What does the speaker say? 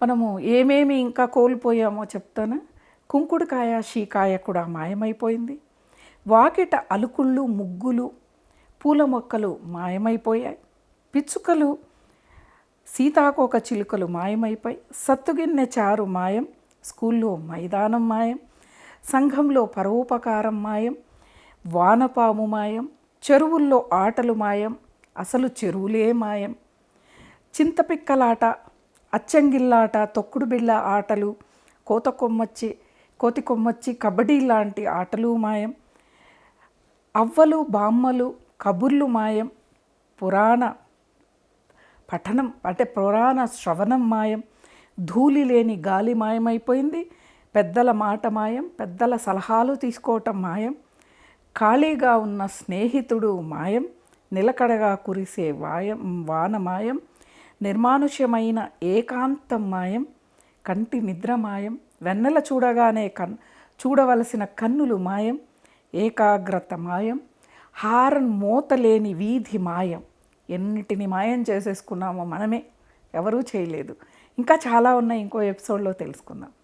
మనము ఏమేమి ఇంకా కోల్పోయామో చెప్తానా. కుంకుడుకాయ షీకాయ కూడా మాయమైపోయింది. వాకిట అలుకుళ్ళు ముగ్గులు పూల మొక్కలు మాయమైపోయాయి. పిచ్చుకలు సీతాకోక చిలుకలు మాయమైపోయి, సత్తుగిన్నె చారు మాయం, స్కూల్లో మైదానం మాయం, సంఘంలో పరోపకారం మాయం, వానపాము మాయం, చెరువుల్లో ఆటలు మాయం, అసలు చెరువులే మాయం. చింతపిక్కలాట, అచ్చంగిల్లాట, తొక్కుడు బిళ్ళ ఆటలు, కోతి కొమ్మచ్చి, కబడ్డీ లాంటి ఆటలు మాయం. అవ్వలు బామ్మలు కబుర్లు మాయం. పురాణ పఠనం పురాణ శ్రవణం మాయం. ధూళి లేని గాలి మాయమైపోయింది. పెద్దల మాట మాయం, పెద్దల సలహాలు తీసుకోవటం మాయం. ఖాళీగా ఉన్న స్నేహితుడు మాయం, నిలకడగా కురిసే వాన మాయం. నిర్మానుష్యమైన ఏకాంతం మాయం, కంటి నిద్ర మాయం. వెన్నెల చూడగానే చూడవలసిన కన్నులు మాయం. ఏకాగ్రత మాయం. హారన్ మోతలేని వీధి మాయం. ఎన్నిటిని మాయం చేసేసుకున్నామో మనమే, ఎవరూ చేయలేదు. ఇంకా చాలా ఉన్నాయి, ఇంకో ఎపిసోడ్లో తెలుసుకుందాం.